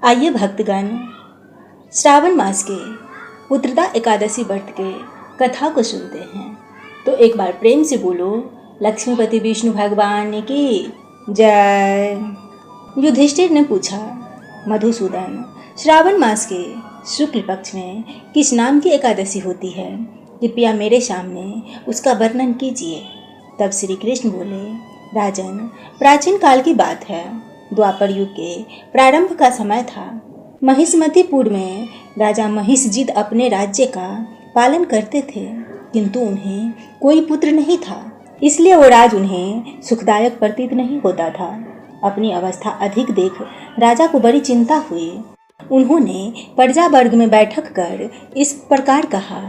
आइए भक्तगण, श्रावण मास के पुत्रदा एकादशी व्रत के कथा को सुनते हैं। तो एक बार प्रेम से बोलो, लक्ष्मीपति विष्णु भगवान की जय। युधिष्ठिर ने पूछा, मधुसूदन, श्रावण मास के शुक्ल पक्ष में किस नाम की एकादशी होती है? कृपया मेरे सामने उसका वर्णन कीजिए। तब श्री कृष्ण बोले, राजन, प्राचीन काल की बात है। द्वापर युग के प्रारंभ का समय था। महिष्मतीपुर में राजा महिषजित अपने राज्य का पालन करते थे, किंतु उन्हें कोई पुत्र नहीं था। इसलिए वो राज उन्हें सुखदायक प्रतीत नहीं होता था। अपनी अवस्था अधिक देख राजा को बड़ी चिंता हुई। उन्होंने प्रजा वर्ग में बैठक कर इस प्रकार कहा,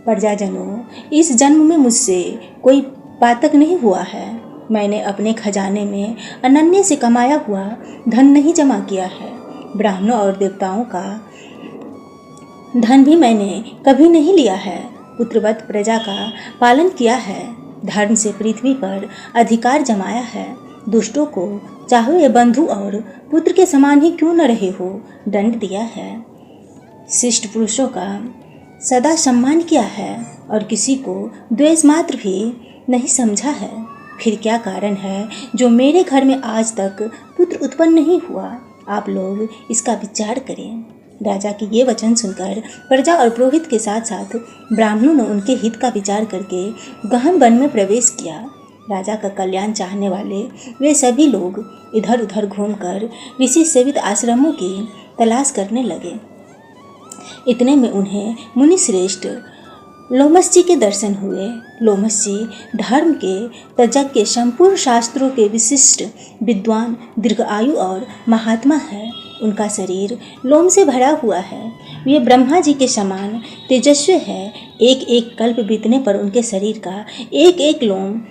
प्रजाजनों, इस जन्म में मुझसे कोई पातक नहीं हुआ है। मैंने अपने खजाने में अनन्य से कमाया हुआ धन नहीं जमा किया है। ब्राह्मणों और देवताओं का धन भी मैंने कभी नहीं लिया है। पुत्रवत प्रजा का पालन किया है। धर्म से पृथ्वी पर अधिकार जमाया है। दुष्टों को चाहे ये बंधु और पुत्र के समान ही क्यों न रहे हो, दंड दिया है। शिष्ट पुरुषों का सदा सम्मान किया है और किसी को द्वेष मात्र भी नहीं समझा है। फिर क्या कारण है जो मेरे घर में आज तक पुत्र उत्पन्न नहीं हुआ? आप लोग इसका विचार करें। राजा के ये वचन सुनकर प्रजा और पुरोहित के साथ साथ ब्राह्मणों ने उनके हित का विचार करके गहन वन में प्रवेश किया। राजा का कल्याण चाहने वाले वे सभी लोग इधर उधर घूमकर ऋषि सेवित आश्रमों की तलाश करने लगे। इतने में उन्हें मुनि श्रेष्ठ लोमस जी के दर्शन हुए। लोमस जी धर्म के तजज्ञ के संपूर्ण शास्त्रों के विशिष्ट विद्वान, दीर्घायु और महात्मा है। उनका शरीर लोम से भरा हुआ है। वे ब्रह्मा जी के समान तेजस्वी है। एक एक कल्प बीतने पर उनके शरीर का एक एक लोम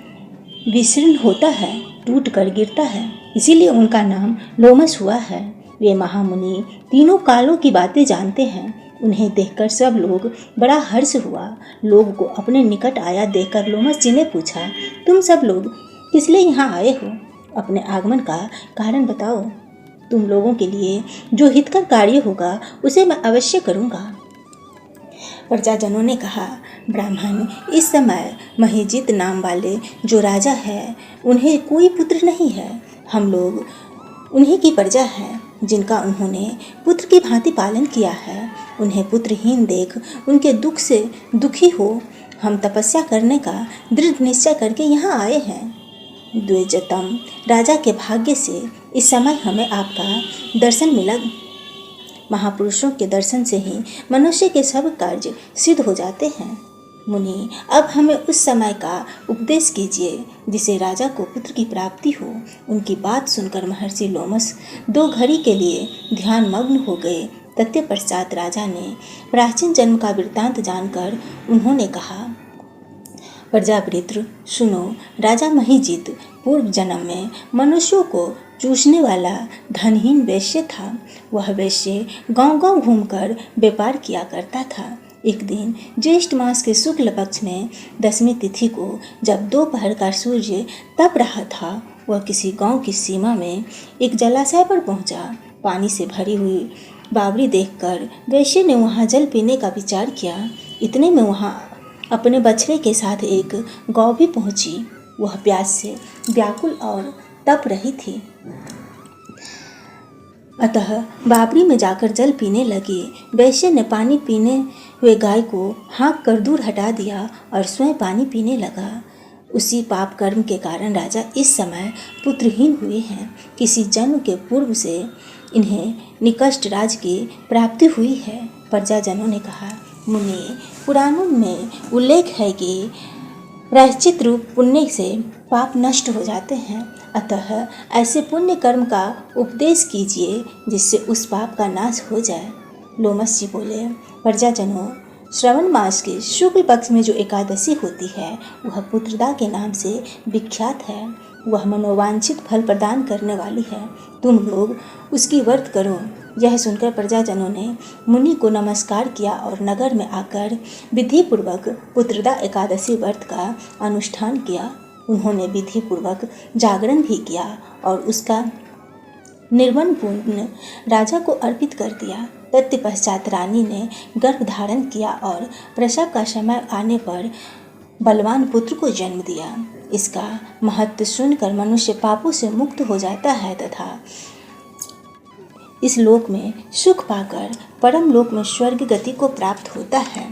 विशीर्ण होता है, टूट कर गिरता है। इसीलिए उनका नाम लोमस हुआ है। वे महामुनि तीनों कालों की बातें जानते हैं। उन्हें देखकर सब लोग बड़ा हर्ष हुआ। लोग को अपने निकट आया देखकर लोमस जी ने पूछा, तुम सब लोग किस लिए यहाँ आए हो? अपने आगमन का कारण बताओ। तुम लोगों के लिए जो हितकर कार्य होगा उसे मैं अवश्य करूँगा। प्रजाजनों ने कहा, ब्राह्मण, इस समय महिजित नाम वाले जो राजा है उन्हें कोई पुत्र नहीं है। हम लोग उन्हीं की प्रजा है जिनका उन्होंने पुत्र की भांति पालन किया है। उन्हें पुत्रहीन देख उनके दुख से दुखी हो हम तपस्या करने का दृढ़ निश्चय करके यहाँ आए हैं। द्विजतम राजा के भाग्य से इस समय हमें आपका दर्शन मिला। महापुरुषों के दर्शन से ही मनुष्य के सब कार्य सिद्ध हो जाते हैं। मुनि, अब हमें उस समय का उपदेश कीजिए जिसे राजा को पुत्र की प्राप्ति हो। उनकी बात सुनकर महर्षि लोमस दो घड़ी के लिए ध्यान मग्न हो गए। तत्पश्चात राजा ने प्राचीन जन्म का वृत्तांत जानकर उन्होंने कहा, प्रजावृत्र सुनो, राजा महिजित पूर्व जन्म में मनुष्यों को चूसने वाला धनहीन वैश्य था। वह वैश्य गांव-गांव घूमकर व्यापार किया करता था। एक दिन ज्येष्ठ मास के शुक्ल पक्ष में 10वीं तिथि को जब दोपहर का सूर्य तप रहा था, वह किसी गांव की सीमा में एक जलाशय पर पहुंचा। पानी से भरी हुई बावड़ी देखकर वैश्य ने वहां जल पीने का विचार किया। इतने में वहां अपने बछड़े के साथ एक गौ भी पहुंची। वह प्यास से व्याकुल और तप रही थी, अतः बावड़ी में जाकर जल पीने लगी। वैश्य ने पानी पीने हुए गाय को हाँक कर दूर हटा दिया और स्वयं पानी पीने लगा। उसी पाप कर्म के कारण राजा इस समय पुत्रहीन हुए हैं। किसी जन्म के पूर्व से इन्हें निकष्ट राज की प्राप्ति हुई है। प्रजाजनों ने कहा, मुनि, पुराणों में उल्लेख है कि प्रायश्चित रूप पुण्य से पाप नष्ट हो जाते हैं। अतः ऐसे पुण्य कर्म का उपदेश कीजिए जिससे उस पाप का नाश हो जाए। लोमस जी बोले, प्रजाजनों, श्रवण मास के शुक्ल पक्ष में जो एकादशी होती है वह पुत्रदा के नाम से विख्यात है। वह मनोवांछित फल प्रदान करने वाली है। तुम लोग उसकी व्रत करो। यह सुनकर प्रजाजनों ने मुनि को नमस्कार किया और नगर में आकर विधिपूर्वक पुत्रदा एकादशी व्रत का अनुष्ठान किया। उन्होंने विधिपूर्वक जागरण भी किया और उसका निर्वन पुण्य राजा को अर्पित कर दिया। तत्पश्चात रानी ने गर्भ धारण किया और प्रसव का समय आने पर बलवान पुत्र को जन्म दिया। इसका महत्व सुनकर मनुष्य पापों से मुक्त हो जाता है तथा इस लोक में सुख पाकर परम लोक में स्वर्ग गति को प्राप्त होता है।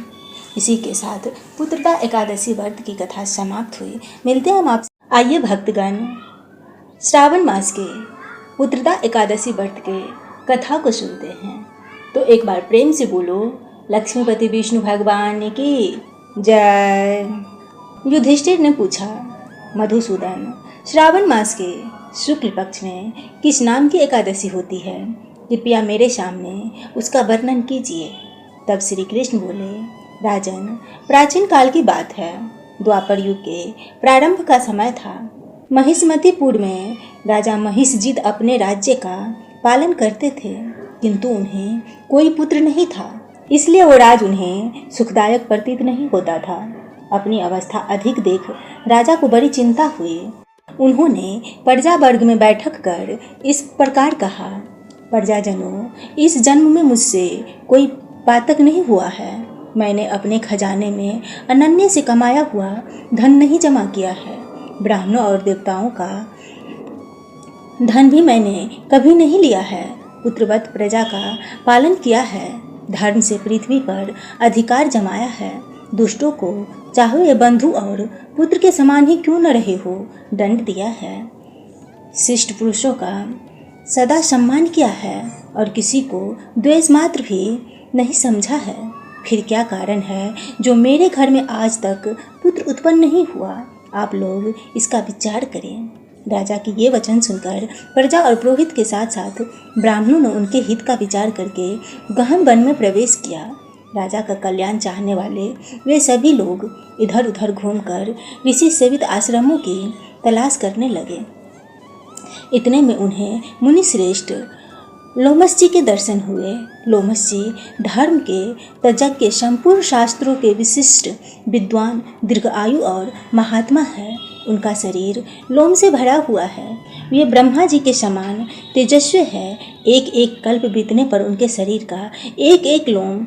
इसी के साथ पुत्रदा एकादशी व्रत की कथा समाप्त हुई। मिलते हैं हम आपसे। आइए भक्तगण, श्रावण मास के पुत्रदा एकादशी व्रत के कथा को सुनते हैं। तो एक बार प्रेम से बोलो, लक्ष्मीपति विष्णु भगवान की जय। युधिष्ठिर ने पूछा, मधुसूदन, श्रावण मास के शुक्ल पक्ष में किस नाम की एकादशी होती है? कृपया मेरे सामने उसका वर्णन कीजिए। तब श्री कृष्ण बोले, राजन, प्राचीन काल की बात है। द्वापर युग के प्रारंभ का समय था। महिष्मतीपुर में राजा महिषजित अपने राज्य का पालन करते थे, किंतु उन्हें कोई पुत्र नहीं था। इसलिए वो राज उन्हें सुखदायक प्रतीत नहीं होता था। अपनी अवस्था अधिक देख राजा को बड़ी चिंता हुई। उन्होंने प्रजा वर्ग में बैठक कर इस प्रकार कहा, प्रजाजनों, इस जन्म में मुझसे कोई पातक नहीं हुआ है। मैंने अपने खजाने में अनन्य से कमाया हुआ धन नहीं जमा किया है। ब्राह्मणों और देवताओं का धन भी मैंने कभी नहीं लिया है। पुत्रवत प्रजा का पालन किया है। धर्म से पृथ्वी पर अधिकार जमाया है। दुष्टों को चाहे ये बंधु और पुत्र के समान ही क्यों न रहे हो, दंड दिया है। शिष्ट पुरुषों का सदा सम्मान किया है और किसी को द्वेष मात्र भी नहीं समझा है। फिर क्या कारण है जो मेरे घर में आज तक पुत्र उत्पन्न नहीं हुआ? आप लोग इसका विचार करें। राजा की ये वचन सुनकर प्रजा और पुरोहित के साथ साथ ब्राह्मणों ने उनके हित का विचार करके गहन वन में प्रवेश किया। राजा का कल्याण चाहने वाले वे सभी लोग इधर उधर घूमकर ऋषि सेवित आश्रमों की तलाश करने लगे। इतने में उन्हें मुनि श्रेष्ठ लोमस जी के दर्शन हुए। लोमस जी धर्म के तज्ञ, संपूर्ण शास्त्रों के विशिष्ट विद्वान, दीर्घायु और महात्मा है। उनका शरीर लोम से भरा हुआ है। वे ब्रह्मा जी के समान तेजस्वी है। एक एक कल्प बीतने पर उनके शरीर का एक एक लोम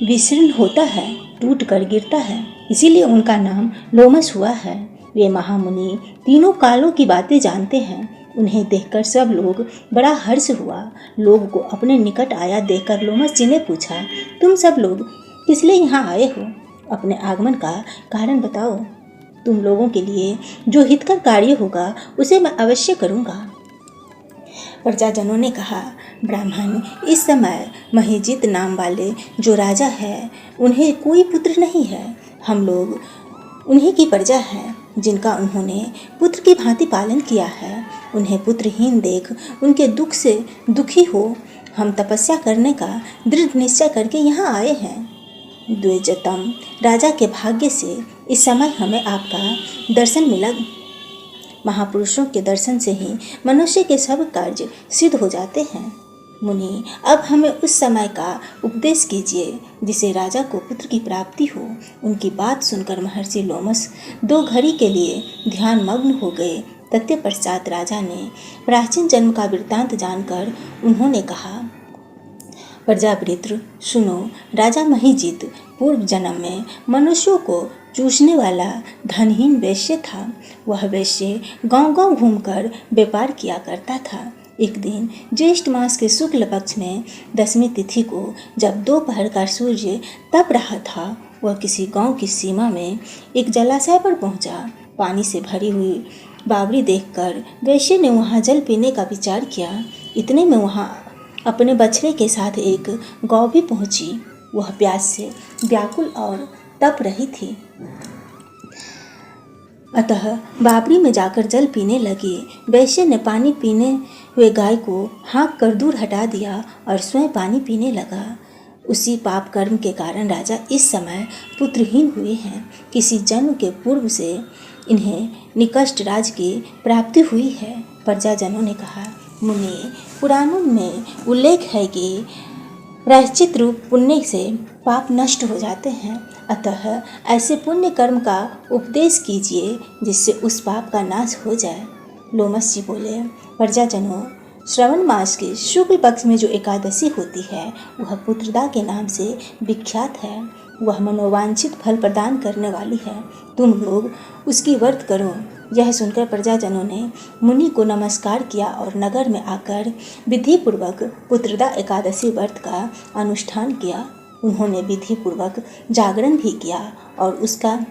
विशीर्ण होता है, टूट कर गिरता है। इसीलिए उनका नाम लोमस हुआ है। वे महामुनि तीनों कालों की बातें जानते हैं। उन्हें देखकर सब लोग बड़ा हर्ष हुआ। लोग को अपने निकट आया देखकर लोमस जी ने पूछा, तुम सब लोग किस लिए यहाँ आए हो? अपने आगमन का कारण बताओ। तुम लोगों के लिए जो हितकर कार्य होगा उसे मैं अवश्य करूँगा। प्रजाजनों ने कहा, ब्राह्मण, इस समय महिजित नाम वाले जो राजा है उन्हें कोई पुत्र नहीं है। हम लोग उन्हीं की प्रजा है जिनका उन्होंने पुत्र की भांति पालन किया है। उन्हें पुत्रहीन देख उनके दुख से दुखी हो हम तपस्या करने का दृढ़ निश्चय करके यहाँ आए हैं। द्विजतम राजा के भाग्य से इस समय हमें आपका दर्शन मिला। महापुरुषों के दर्शन से ही मनुष्य के सब कार्य सिद्ध हो जाते हैं। मुनि, अब हमें उस समय का उपदेश कीजिए जिसे राजा को पुत्र की प्राप्ति हो। उनकी बात सुनकर महर्षि लोमस दो घड़ी के लिए ध्यान मग्न हो गए। तत्पश्चात राजा ने प्राचीन जन्म का वृत्तांत जानकर उन्होंने कहा, प्रजावृत्र सुनो, राजा महिजित पूर्व जन्म में मनुष्यों को चूसने वाला धनहीन वैश्य था। वह वैश्य गांव-गांव घूमकर व्यापार किया करता था। एक दिन ज्येष्ठ मास के शुक्ल पक्ष में 10वीं तिथि को जब दोपहर का सूर्य तप रहा था, वह किसी गांव की सीमा में एक जलाशय पर पहुंचा। पानी से भरी हुई बावड़ी देखकर वैश्य ने वहां जल पीने का विचार किया। इतने में वहां अपने बछड़े के साथ एक गौ भी पहुंची। वह प्यास से व्याकुल और तप रही थी, अतः बावड़ी में जाकर जल पीने लगी। वैश्य ने पानी पीने हुए गाय को हाँक कर दूर हटा दिया और स्वयं पानी पीने लगा। उसी पाप कर्म के कारण राजा इस समय पुत्रहीन हुए हैं। किसी जन्म के पूर्व से इन्हें निकष्ट राज की प्राप्ति हुई है। प्रजाजनों ने कहा, मुनि, पुराणों में उल्लेख है कि प्रायश्चित रूप पुण्य से पाप नष्ट हो जाते हैं। अतः ऐसे पुण्य कर्म का उपदेश कीजिए जिससे उस पाप का नाश हो जाए। लोमस जी बोले, प्रजाजनों श्रवण मास के शुक्ल पक्ष में जो एकादशी होती है वह पुत्रदा के नाम से विख्यात है। वह मनोवांछित फल प्रदान करने वाली है। तुम लोग उसकी व्रत करो। यह सुनकर प्रजाजनों ने मुनि को नमस्कार किया और नगर में आकर विधिपूर्वक पुत्रदा एकादशी व्रत का अनुष्ठान किया। उन्होंने विधिपूर्वक जागरण भी किया और उसका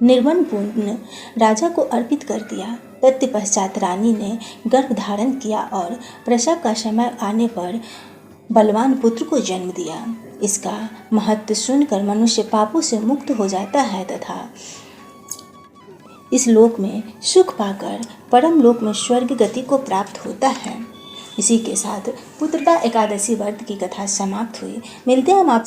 निर्वन पूर्ण राजा को अर्पित कर दिया। तत्पश्चात रानी ने गर्भ धारण किया और प्रसव का समय आने पर बलवान पुत्र को जन्म दिया। इसका महत्व सुनकर मनुष्य पापों से मुक्त हो जाता है तथा इस लोक में सुख पाकर परम लोक में स्वर्ग गति को प्राप्त होता है। इसी के साथ पुत्रदा एकादशी व्रत की कथा समाप्त हुई। मिलते हैं हम आपसे